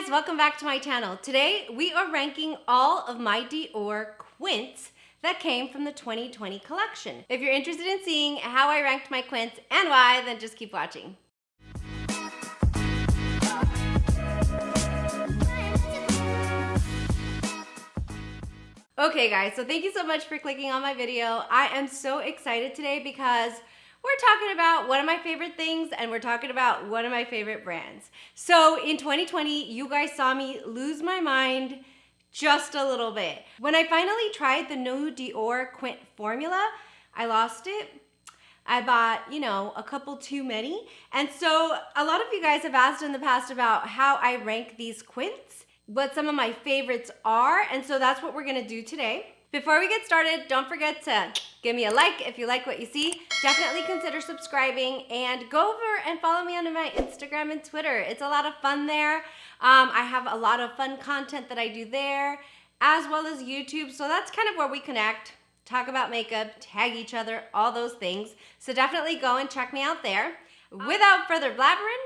guys, welcome back to my channel. Today we are ranking all of my Dior Quints that came from the 2020 collection. If you're interested in seeing how I ranked my Quints and why, then just keep watching. Okay guys, so thank you so much for clicking on my video. I am so excited today because we're talking about one of my favorite things and we're talking about one of my favorite brands. So in 2020, you guys saw me lose my mind just a little bit. When I finally tried the new Dior Quint formula, I lost it. I bought, a couple too many. And so a lot of you guys have asked in the past about how I rank these Quints, what some of my favorites are, and so that's what we're gonna do today. Before we get started, don't forget to give me a like if you like what you see. Definitely consider subscribing and go over and follow me on my Instagram and Twitter. It's a lot of fun there. I have a lot of fun content that I do there, as well as YouTube. So that's kind of where we connect, talk about makeup, tag each other, all those things. So definitely go and check me out there. Without further blabbering,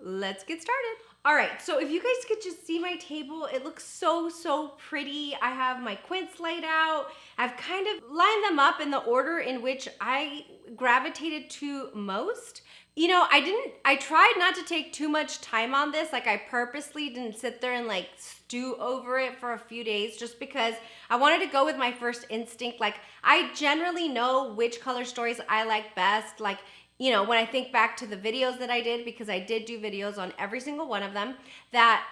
let's get started. All right, so if you guys could just see my table, it looks so pretty. I have my Quints laid out. I've kind of lined them up in the order in which I gravitated to most. I tried not to take too much time on this. Like I purposely didn't sit there and like stew over it for a few days just because I wanted to go with my first instinct. Like I generally know which color stories I like best. Like, when I think back to the videos that I did, because I did do videos on every single one of them, that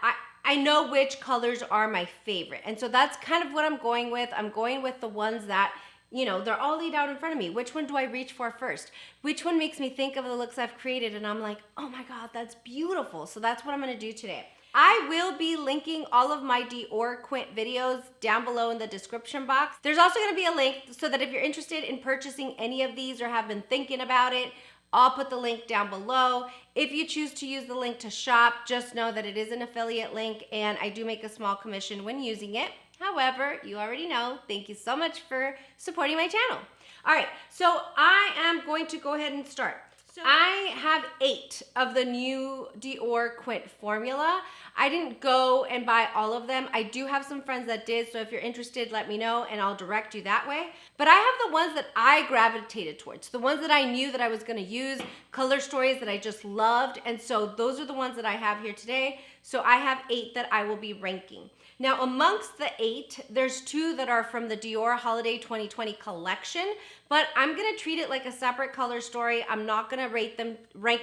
I know which colors are my favorite. And so that's kind of what I'm going with. I'm going with the ones that, they're all laid out in front of me. Which one do I reach for first? Which one makes me think of the looks I've created? And I'm like, oh my God, that's beautiful. So that's what I'm gonna do today. I will be linking all of my Dior Quint videos down below in the description box. There's also gonna be a link so that if you're interested in purchasing any of these or have been thinking about it, I'll put the link down below. If you choose to use the link to shop, just know that it is an affiliate link and I do make a small commission when using it. However, you already know, thank you so much for supporting my channel. All right, so I am going to go ahead and start. So I have 8 of the new Dior Quint formula. I didn't go and buy all of them. I do have some friends that did, so if you're interested, let me know and I'll direct you that way. But I have the ones that I gravitated towards, the ones that I knew that I was gonna use, color stories that I just loved, and so those are the ones that I have here today. So I have 8 that I will be ranking. Now amongst the 8, there's 2 that are from the Dior Holiday 2020 collection, but I'm gonna treat it like a separate color story. I'm not gonna rank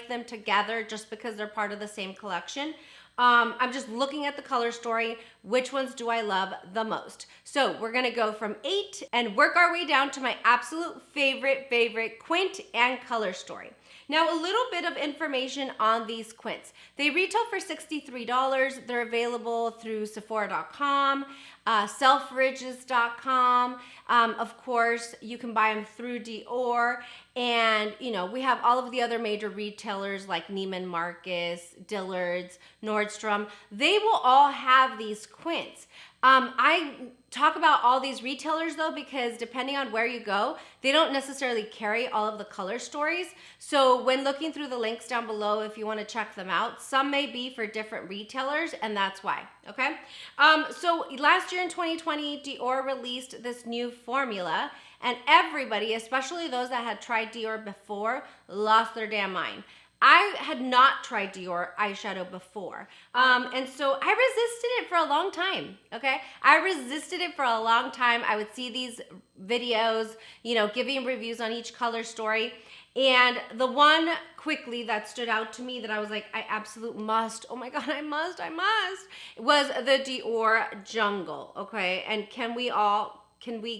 them together just because they're part of the same collection. I'm just looking at the color story. Which ones do I love the most? So we're gonna go from 8 and work our way down to my absolute favorite Quint and color story. Now, a little bit of information on these Quints. They retail for $63. They're available through Sephora.com, Selfridges.com. Of course, you can buy them through Dior. And, we have all of the other major retailers like Neiman Marcus, Dillard's, Nordstrom. They will all have these Quints. I talk about all these retailers though, because depending on where you go, they don't necessarily carry all of the color stories. So when looking through the links down below, if you want to check them out, some may be for different retailers and that's why, okay? So last year in 2020, Dior released this new formula and everybody, especially those that had tried Dior before, lost their damn mind. I had not tried Dior eyeshadow before. And so I resisted it for a long time, okay? I resisted it for a long time. I would see these videos, giving reviews on each color story. And the one quickly that stood out to me that I was like, I absolutely must, oh my God, I must, was the Dior Jungle, okay? And can we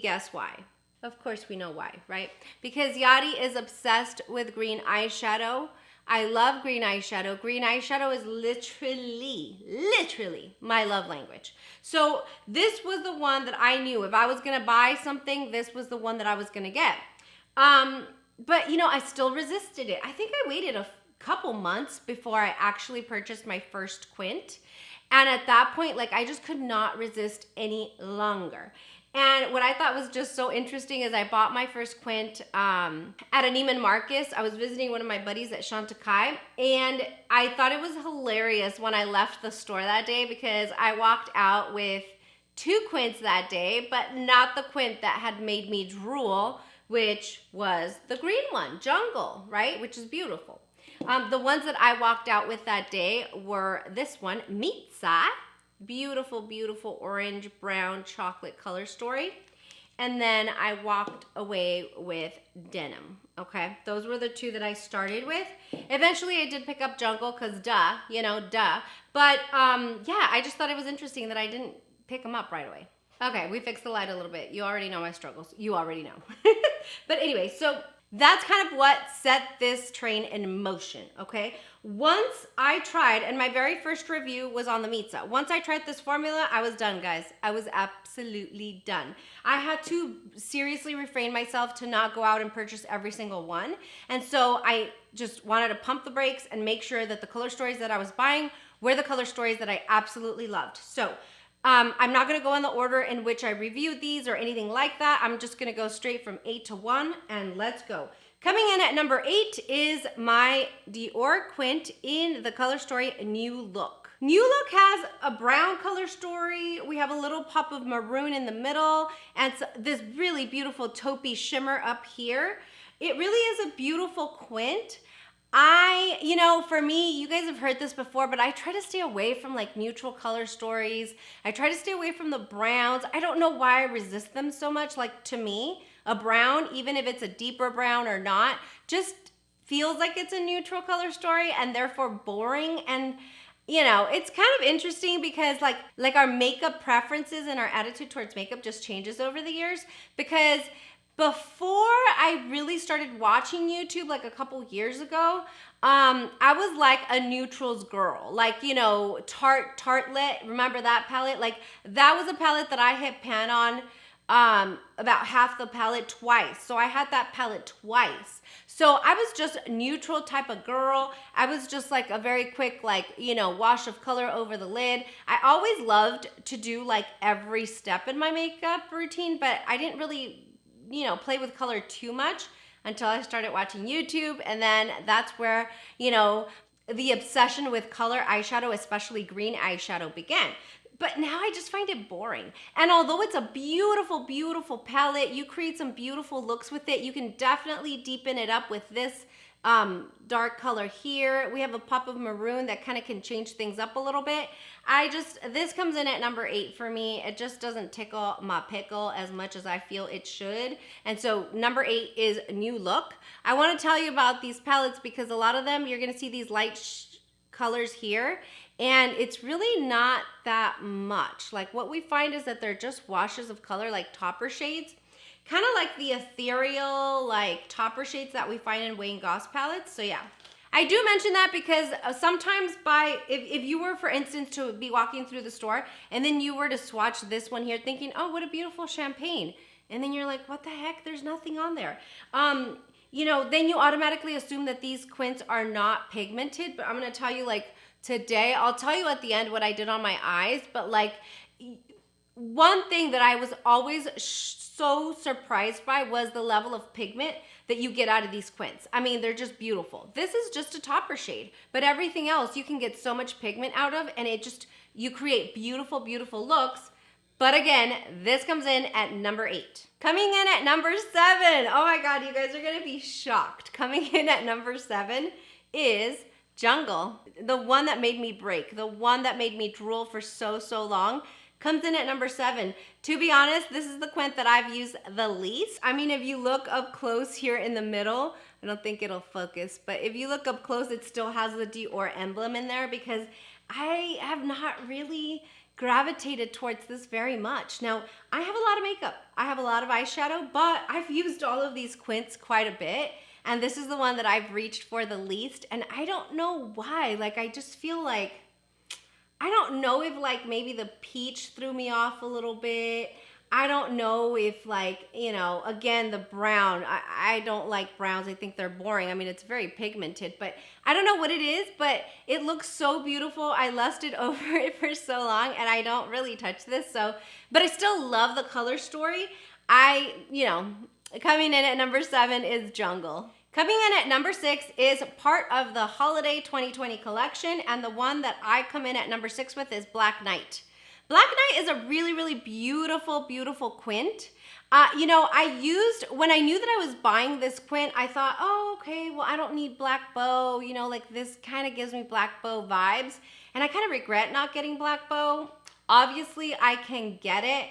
guess why? Of course we know why, right? Because Yadi is obsessed with green eyeshadow. I love green eyeshadow. Green eyeshadow is literally my love language. So this was the one that I knew if I was gonna buy something, this was the one that I was gonna get. But I still resisted it. I think I waited a couple months before I actually purchased my first Quint. And at that point, I just could not resist any longer. And what I thought was just so interesting is I bought my first Quint at a Neiman Marcus. I was visiting one of my buddies at Chantecaille, and I thought it was hilarious when I left the store that day because I walked out with 2 Quints that day, but not the Quint that had made me drool, which was the green one, Jungle, right? Which is beautiful. The ones that I walked out with that day were this one, Mitza. Beautiful, beautiful orange, brown, chocolate color story. And then I walked away with Denim, okay? Those were the 2 that I started with. Eventually, I did pick up Jungle because duh, you know, duh. But yeah, I just thought it was interesting that I didn't pick them up right away. Okay, we fixed the light a little bit. You already know my struggles. You already know. But anyway, so that's kind of what set this train in motion, okay? Once I tried, and my very first review was on the Mitza. Once I tried this formula, I was done, guys. I was absolutely done. I had to seriously refrain myself to not go out and purchase every single one. And so I just wanted to pump the brakes and make sure that the color stories that I was buying were the color stories that I absolutely loved. So I'm not going to go in the order in which I reviewed these or anything like that. I'm just going to go straight from 8 to 1, and let's go. Coming in at number 8 is my Dior Quint in the color story New Look. New Look has a brown color story. We have a little pop of maroon in the middle and this really beautiful taupey shimmer up here. It really is a beautiful Quint. You know, for me, you guys have heard this before, but I try to stay away from like neutral color stories. I try to stay away from the browns. I don't know why I resist them so much. Like, to me, a brown, even if it's a deeper brown or not, just feels like it's a neutral color story and therefore boring. And you know, it's kind of interesting because like our makeup preferences and our attitude towards makeup just changes over the years. Because before I really started watching YouTube, like a couple years ago, I was like a neutrals girl. Like, you know, Tartlet, remember that palette? Like, that was a palette that I hit pan on about half the palette twice. So I had that palette twice. So I was just a neutral type of girl. I was just like a very quick, like, you know, wash of color over the lid. I always loved to do like every step in my makeup routine, but I didn't really, you know, play with color too much until I started watching YouTube. And then that's where, you know, the obsession with color eyeshadow, especially green eyeshadow, began. But now I just find it boring. And although it's a beautiful, beautiful palette, you create some beautiful looks with it. You can definitely deepen it up with this dark color here. We have a pop of maroon that kind of can change things up a little bit. This comes in at number 8 for me. It just doesn't tickle my pickle as much as I feel it should. And so number 8 is New Look. I want to tell you about these palettes because a lot of them, you're going to see these light colors here. And it's really not that much. Like, what we find is that they're just washes of color, like topper shades. Kind of like the ethereal, like topper shades that we find in Wayne Goss palettes. So yeah, I do mention that because sometimes if you were, for instance, to be walking through the store and then you were to swatch this one here thinking, oh, what a beautiful champagne. And then you're like, what the heck? There's nothing on there. You know, then you automatically assume that these Quints are not pigmented. But I'm going to tell you, like, today, I'll tell you at the end what I did on my eyes. But like, one thing that I was always so surprised by was the level of pigment that you get out of these Quints. I mean, they're just beautiful. This is just a topper shade, but everything else you can get so much pigment out of, and you create beautiful, beautiful looks. But again, this comes in at number 8. Coming in at number 7. Oh my God, you guys are gonna be shocked. Coming in at number 7 is Jungle, the one that made me break, the one that made me drool for so long. Comes in at number 7. To be honest, this is the Quint that I've used the least. I mean, if you look up close here in the middle, I don't think it'll focus, but if you look up close, it still has the Dior emblem in there because I have not really gravitated towards this very much. Now, I have a lot of makeup. I have a lot of eyeshadow, but I've used all of these Quints quite a bit, and this is the one that I've reached for the least, and I don't know why. Like, I just feel like, I don't know if like maybe the peach threw me off a little bit. I don't know if like, you know, again, the brown, I don't like browns. I think they're boring. I mean, it's very pigmented, but I don't know what it is, but it looks so beautiful. I lusted over it for so long and I don't really touch this. So, but I still love the color story. You know, coming in at number 7 is Jungle. Coming in at number 6 is part of the Holiday 2020 collection, and the one that I come in at number 6 with is Black Knight. Black Knight is a really, really beautiful, beautiful quint. You know, when I knew that I was buying this quint, I thought, oh, okay, well, I don't need black bow. You know, like this kind of gives me black bow vibes. And I kind of regret not getting black bow. Obviously, I can get it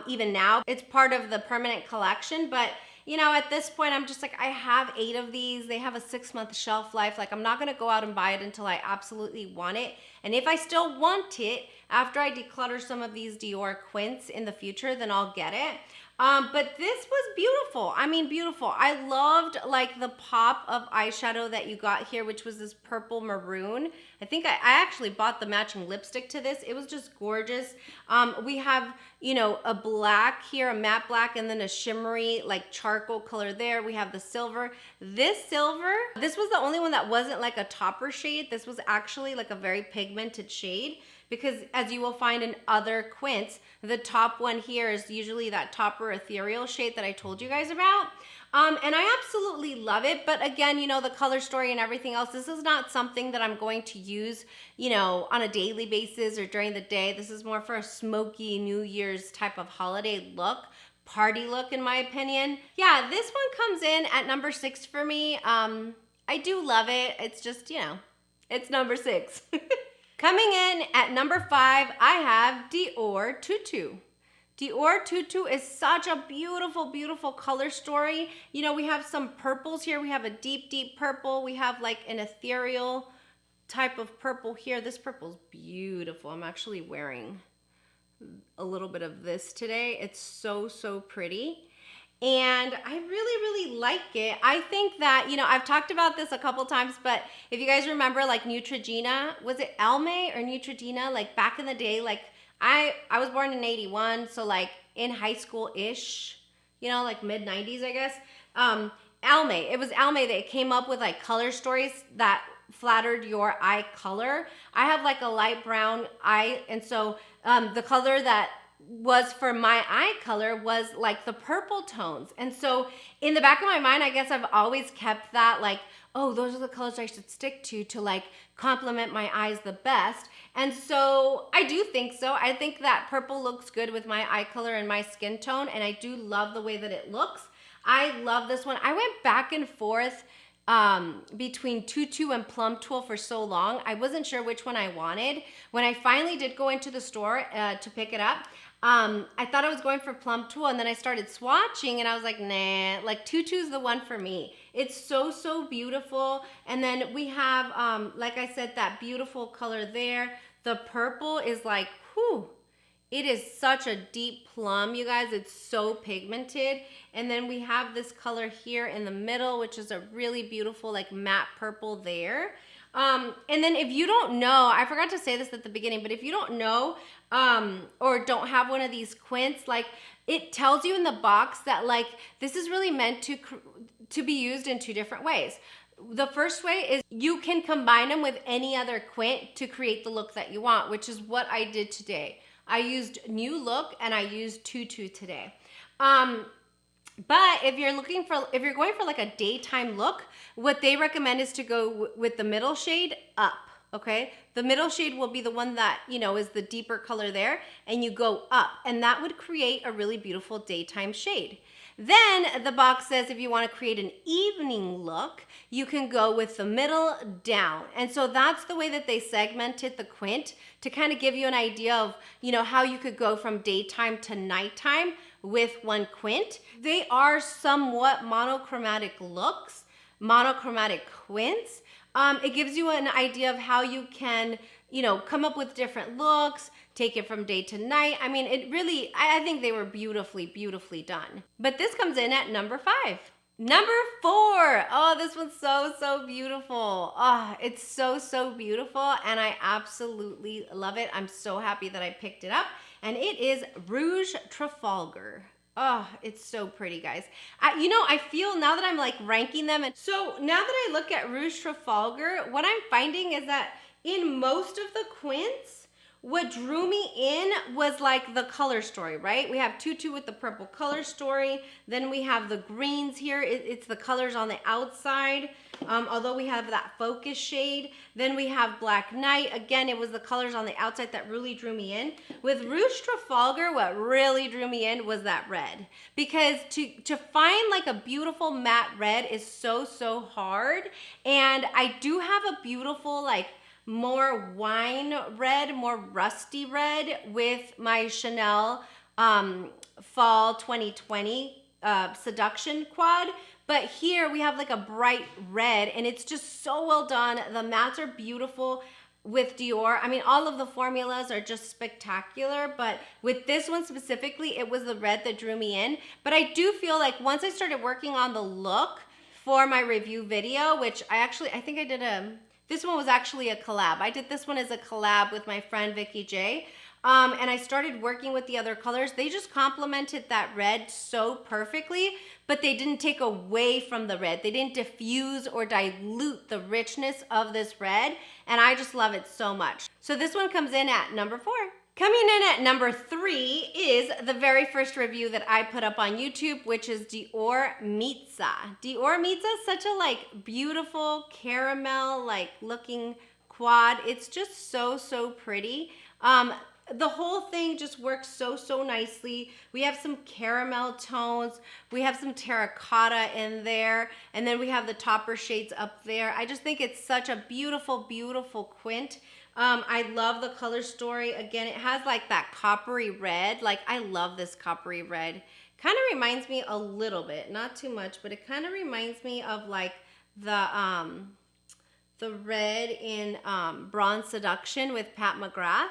even now. It's part of the permanent collection, but you know, at this point, I'm just like, I have 8 of these. They have a 6-month shelf life. Like, I'm not going to go out and buy it until I absolutely want it. And if I still want it, after I declutter some of these Dior quints in the future, then I'll get it. But this was beautiful. I mean, beautiful. I loved like the pop of eyeshadow that you got here, which was this purple maroon. I think I actually bought the matching lipstick to this. It was just gorgeous. We have, you know, a black here, a matte black, and then a shimmery like charcoal color there. We have the silver. This was the only one that wasn't like a topper shade. This was actually like a very pigmented shade, because as you will find in other quints, the top one here is usually that topper ethereal shade that I told you guys about. And I absolutely love it. But again, you know, the color story and everything else, this is not something that I'm going to use, you know, on a daily basis or during the day. This is more for a smoky New Year's type of holiday look, party look, in my opinion. Yeah, this one comes in at number 6 for me. I do love it. It's just, you know, it's number 6. Coming in at number 5, I have Dior Tutu. Dior Tutu is such a beautiful, beautiful color story. You know, we have some purples here. We have a deep, deep purple. We have like an ethereal type of purple here. This purple is beautiful. I'm actually wearing a little bit of this today. It's so, so pretty. And I really, really like it. I think that, you know, I've talked about this a couple times, but if you guys remember like Neutrogena, was it Almay or Neutrogena? Like back in the day, like I was born in 81, so like in high school-ish, you know, like mid-90s, I guess. Almay, it was Almay that came up with like color stories that flattered your eye color. I have like a light brown eye, and so the color that was for my eye color was like the purple tones. And so in the back of my mind, I guess I've always kept that like, oh, those are the colors I should stick to like complement my eyes the best. And so I do think so. I think that purple looks good with my eye color and my skin tone, and I do love the way that it looks. I love this one. I went back and forth between Tutu and Plum Tulle for so long. I wasn't sure which one I wanted. When I finally did go into the store to pick it up, I thought I was going for Plum Tulle, and then I started swatching and I was like, nah, like Tutu's the one for me. It's so, so beautiful. And then we have, like I said, that beautiful color there. The purple is like, whew, it is such a deep plum, you guys. It's so pigmented. And then we have this color here in the middle, which is a really beautiful like matte purple there. And then if you don't know, I forgot to say this at the beginning, but if you don't know or don't have one of these quints, like it tells you in the box that like this is really meant to be used in 2 different ways. The first way is you can combine them with any other quint to create the look that you want, which is what I did today. I used New Look and I used Tutu today. But if you're going for like a daytime look, what they recommend is to go with the middle shade up, okay? The middle shade will be the one that, you know, is the deeper color there, and you go up, and that would create a really beautiful daytime shade. Then the box says if you want to create an evening look, you can go with the middle down. And so that's the way that they segmented the quint to kind of give you an idea of, you know, how you could go from daytime to nighttime with one quint. They are somewhat monochromatic looks, monochromatic quints. It gives you an idea of how you can, you know, come up with different looks, take it from day to night. I mean, it really, I think they were beautifully, beautifully done. But this comes in at number 5. Number 4. Oh, this one's so beautiful. Oh, it's so beautiful, and I absolutely love it. I'm so happy that I picked it up, and it is Rouge Trafalgar. Oh, it's so pretty, guys. I feel now that I'm like ranking them, and so now that I look at Rouge Trafalgar, what I'm finding is that in most of the Quints, what drew me in was like the color story, right? We have Tutu with the purple color story. Then we have the greens here. It's the colors on the outside, although we have that focus shade. Then we have Black Knight. Again, it was the colors on the outside that really drew me in. With Rouge Trafalgar, what really drew me in was that red. Because to find like a beautiful matte red is so hard. And I do have a beautiful like more wine red, more rusty red with my Chanel fall 2020 seduction quad. But here we have like a bright red, and it's just so well done. The mattes are beautiful with Dior. I mean, all of the formulas are just spectacular, but with this one specifically, it was the red that drew me in. But I do feel like once I started working on the look for my review video, which I think I did this one was actually a collab. I did this one as a collab with my friend Vicky J. And I started working with the other colors. They just complemented that red so perfectly, but they didn't take away from the red. They didn't diffuse or dilute the richness of this red, and I just love it so much. So this one comes in at number 4. Coming in at number 3 is the very first review that I put up on YouTube, which is Dior Midas. Dior Midas is such a like beautiful caramel like looking quad. It's just so pretty. The whole thing just works so nicely. We have some caramel tones. We have some terracotta in there. And then we have the topper shades up there. I just think it's such a beautiful quint. I love the color story. Again, it has like that coppery red. Like I love this coppery red. Kind of reminds me a little bit, not too much, but it kind of reminds me of like the red in Bronze Seduction with Pat McGrath.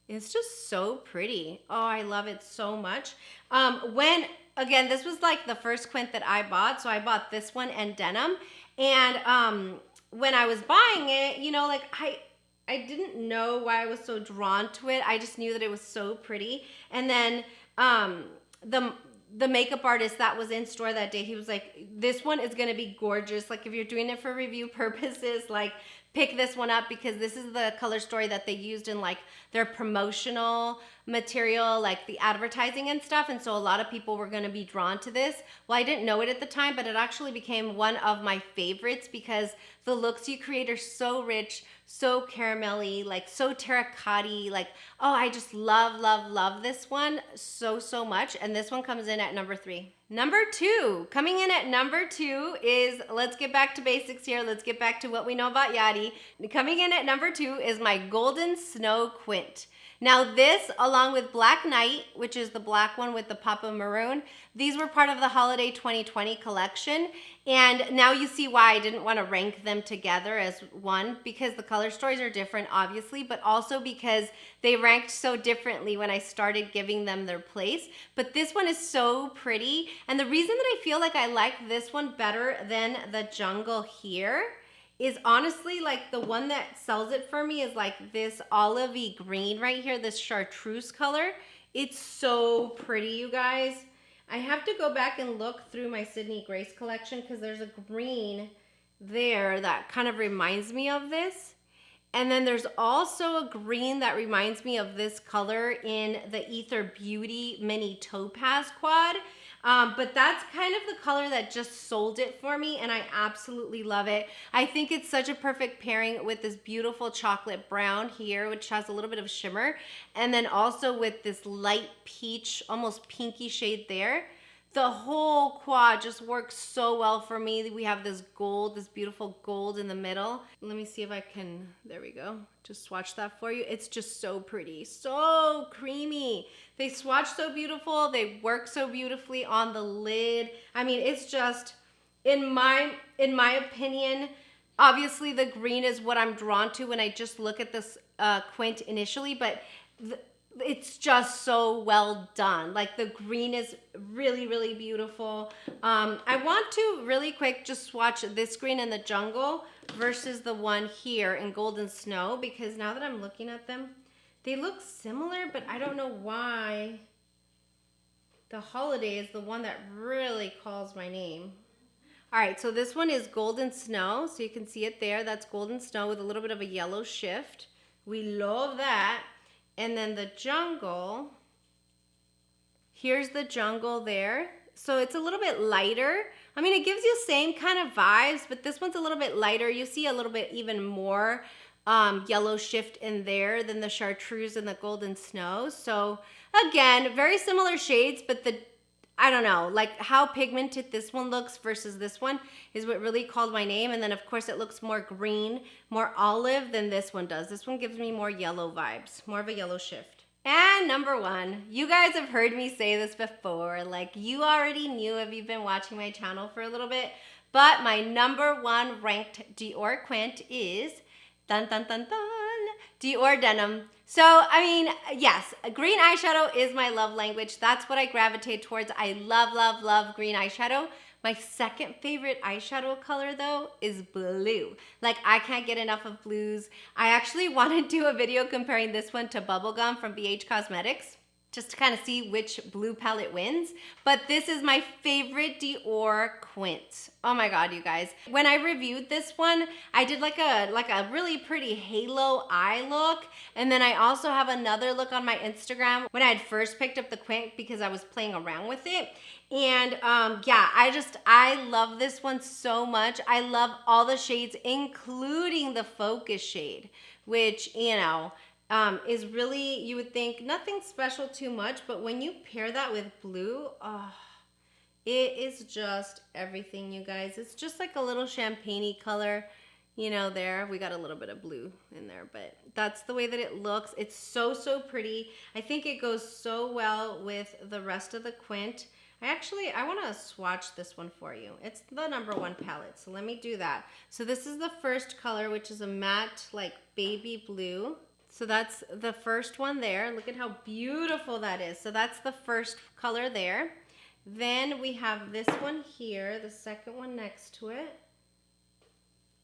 It's just so pretty. Oh, I love it so much. Again, this was like the first quint that I bought. So I bought this one and denim. And when I was buying it, like I didn't know why I was so drawn to it. I just knew that it was so pretty. And then the makeup artist that was in store that day, he was like, this one is gonna be gorgeous. Like if you're doing it for review purposes, like pick this one up because this is the color story that they used in like their promotional material, like the advertising and stuff. And so a lot of people were gonna be drawn to this. Well, I didn't know it at the time, but it actually became one of my favorites because the looks you create are so rich, so caramelly, like so terracotta, like, oh, I just love this one so much. And this one comes in at number 3. Number 2, coming in at number 2 is, let's get back to basics here. Let's get back to what we know about Yadi. Coming in at number 2 is my Golden Snow Quint. Now this, along with Black Knight, which is the black one with the pop of maroon, these were part of the Holiday 2020 collection. And now you see why I didn't want to rank them together as one, because the color stories are different, obviously, but also because they ranked so differently when I started giving them their place. But this one is so pretty. And the reason that I feel like I like this one better than the Jungle here is honestly like the one that sells it for me is like this olivey green right here, this chartreuse color. It's so pretty, you guys. I have to go back and look through my Sydney Grace collection because there's a green there that kind of reminds me of this. And then there's also a green that reminds me of this color in the Ether Beauty Mini Topaz quad. But that's kind of the color that just sold it for me, and I absolutely love it. I think it's such a perfect pairing with this beautiful chocolate brown here, which has a little bit of shimmer, and then also with this light peach, almost pinky shade there. The whole quad just works so well for me. We have this gold, this beautiful gold in the middle. Let me see if I can, there we go. Just swatch that for you. It's just so pretty, so creamy. They swatch so beautiful. They work so beautifully on the lid. I mean, it's just, in my opinion, obviously the green is what I'm drawn to when I just look at this quint initially, but it's just so well done. Like the green is really, really beautiful. I want to really quick just swatch this green in the jungle versus the one here in Golden Snow, because now that I'm looking at them, they look similar, but I don't know why the Holiday is the one that really calls my name. All right, so this one is Golden Snow. So you can see it there. That's Golden Snow with a little bit of a yellow shift. We love that. And then the Jungle, here's the Jungle there. So it's a little bit lighter. I mean, it gives you same kind of vibes, but this one's a little bit lighter. You see a little bit even more yellow shift in there than the Chartreuse and the Golden Snow. So again, very similar shades, but I don't know, like how pigmented this one looks versus this one is what really called my name. And then of course it looks more green, more olive than this one does. This one gives me more yellow vibes, more of a yellow shift. And number one, you guys have heard me say this before, like you already knew if you've been watching my channel for a little bit, but my number one ranked Dior Quint is, dun dun dun dun, Dior Denim. So, I mean, yes, green eyeshadow is my love language. That's what I gravitate towards. I love, love, love green eyeshadow. My second favorite eyeshadow color, though, is blue. Like, I can't get enough of blues. I actually want to do a video comparing this one to Bubblegum from BH Cosmetics, just to kind of see which blue palette wins. But this is my favorite Dior Quint. Oh my God, you guys. When I reviewed this one, I did like a really pretty halo eye look. And then I also have another look on my Instagram when I had first picked up the Quint because I was playing around with it. And yeah, I love this one so much. I love all the shades, including the focus shade, which, you know, is really, you would think nothing special too much, but when you pair that with blue, oh, it is just everything, you guys. It's just like a little champagne-y color, you know, there. We got a little bit of blue in there, but that's the way that it looks. It's so, so pretty. I think it goes so well with the rest of the Quint. I want to swatch this one for you. It's the number one palette, so let me do that. So this is the first color, which is a matte, like baby blue. So that's the first one there. Look at how beautiful that is. So that's the first color there. Then we have this one here, the second one next to it.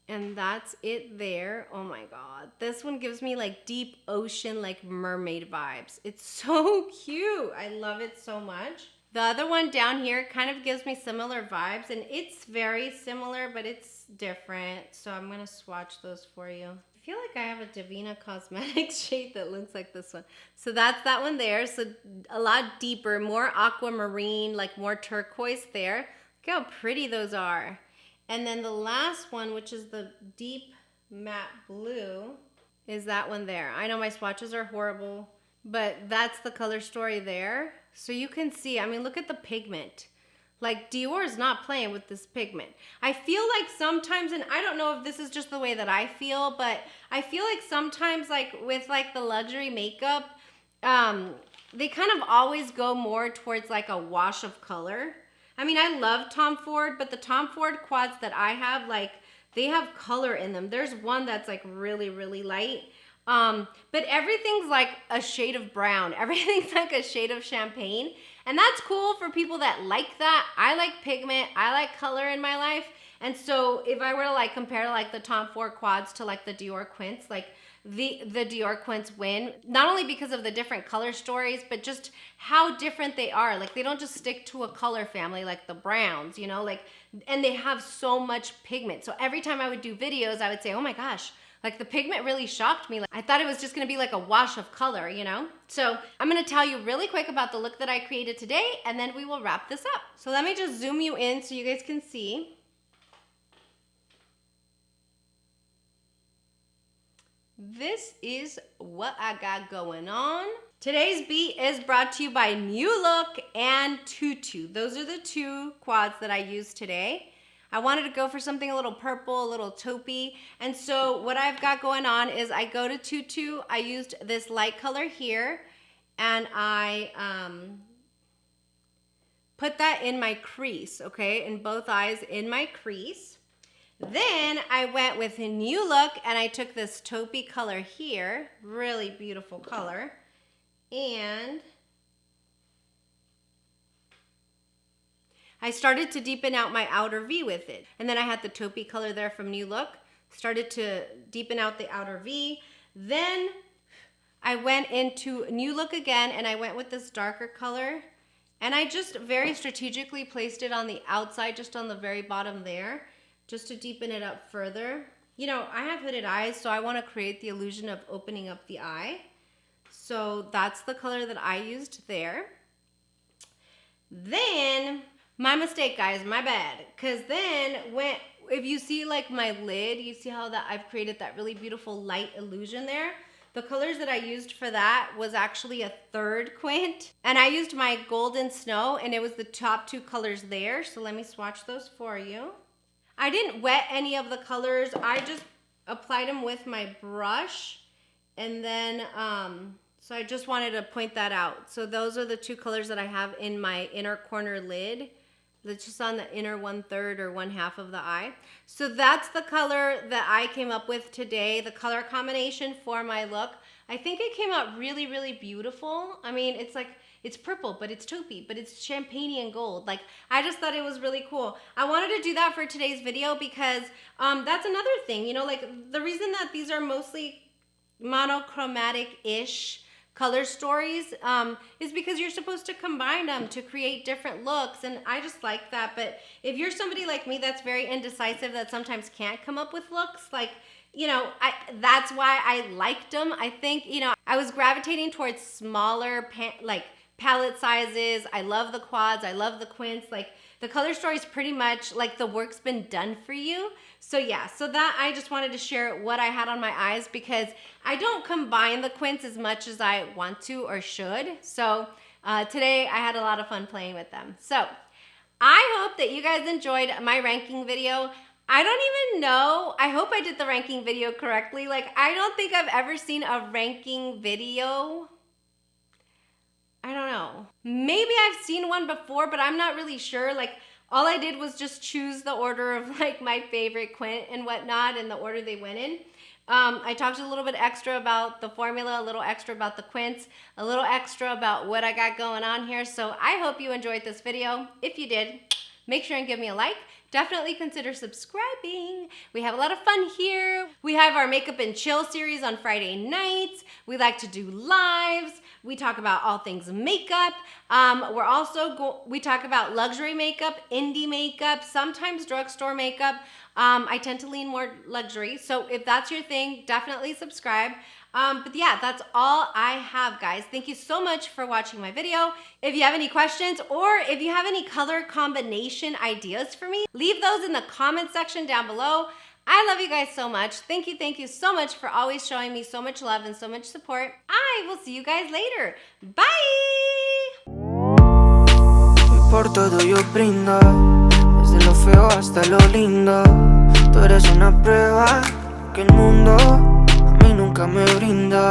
And that's it there. Oh my God. This one gives me like deep ocean, like mermaid vibes. It's so cute. I love it so much. The other one down here kind of gives me similar vibes, and it's very similar, but it's different. So I'm gonna swatch those for you. I feel like I have a Divina Cosmetics shade that looks like this one. So that's that one there. So a lot deeper, more aquamarine, like more turquoise there. Look how pretty those are. And then the last one, which is the deep matte blue, is that one there. I know my swatches are horrible, but that's the color story there. So you can see, I mean, look at the pigment. Like Dior is not playing with this pigment. I feel like sometimes, and I don't know if this is just the way that I feel, but I feel like sometimes like with like the luxury makeup, they kind of always go more towards like a wash of color. I mean, I love Tom Ford, but the Tom Ford quads that I have, like they have color in them. There's one that's like really, really light. But everything's like a shade of brown. Everything's like a shade of champagne. And that's cool for people that like that. I like pigment. I like color in my life. And so if I were to like compare like the Tom Ford quads to like the Dior Quints, like the Dior Quints win, not only because of the different color stories, but just how different they are. Like they don't just stick to a color family like the browns, you know, like, and they have so much pigment. So every time I would do videos, I would say, oh my gosh, like the pigment really shocked me. Like, I thought it was just gonna be like a wash of color, you know? So I'm gonna tell you really quick about the look that I created today, and then we will wrap this up. So let me just zoom you in so you guys can see. This is what I got going on. Today's beat is brought to you by New Look and Tutu. Those are the two quads that I used today. I wanted to go for something a little purple, a little taupey. And so what I've got going on is I go to Tutu, I used this light color here, and I put that in my crease, okay? In both eyes in my crease. Then I went with a New Look and I took this taupey color here, really beautiful color, And I started to deepen out my outer V with it. And then I had the taupey color there from New Look. Started to deepen out the outer V. Then I went into New Look again and I went with this darker color. And I just very strategically placed it on the outside, just on the very bottom there, just to deepen it up further. You know, I have hooded eyes, so I want to create the illusion of opening up the eye. So that's the color that I used there. Then, my mistake, guys, my bad. Because then, if you see like my lid, you see how that I've created that really beautiful light illusion there? The colors that I used for that was actually a third quint. And I used my Golden Snow, and it was the top two colors there. So let me swatch those for you. I didn't wet any of the colors. I just applied them with my brush. And then, so I just wanted to point that out. So those are the two colors that I have in my inner corner lid. That's just on the inner 1/3 or 1/2 of the eye. So that's the color that I came up with today, the color combination for my look. I think it came out really, really beautiful. I mean, it's like, it's purple, but it's taupey, but it's champagne and gold. Like, I just thought it was really cool. I wanted to do that for today's video because that's another thing, you know, like the reason that these are mostly monochromatic-ish color stories is because you're supposed to combine them to create different looks, and I just like that. But if you're somebody like me that's very indecisive, that sometimes can't come up with looks, like, you know, that's why I liked them. I think, you know, I was gravitating towards smaller like palette sizes. I love the quads, I love the quints. Like, the color story is pretty much like the work's been done for you. So yeah, so that I just wanted to share what I had on my eyes because I don't combine the quints as much as I want to or should. So today I had a lot of fun playing with them. So I hope that you guys enjoyed my ranking video. I don't even know, I hope I did the ranking video correctly. Like, I don't think I've ever seen a ranking video. I don't know. Maybe I've seen one before, but I'm not really sure. Like, all I did was just choose the order of like my favorite quint and whatnot and the order they went in. I talked a little bit extra about the formula, a little extra about the quints, a little extra about what I got going on here. So I hope you enjoyed this video. If you did, make sure and give me a like. Definitely consider subscribing. We have a lot of fun here. We have our Makeup and Chill series on Friday nights. We like to do lives. We talk about all things makeup. We talk about luxury makeup, indie makeup, sometimes drugstore makeup. I tend to lean more luxury. So if that's your thing, definitely subscribe. But yeah, that's all I have, guys. Thank you so much for watching my video. If you have any questions or if you have any color combination ideas for me, leave those in the comment section down below. I love you guys so much. Thank you so much for always showing me so much love and so much support. I will see you guys later. Bye! Por todo yo brindo, desde lo feo hasta lo lindo. Tú eres una prueba que el mundo a mí nunca me brinda.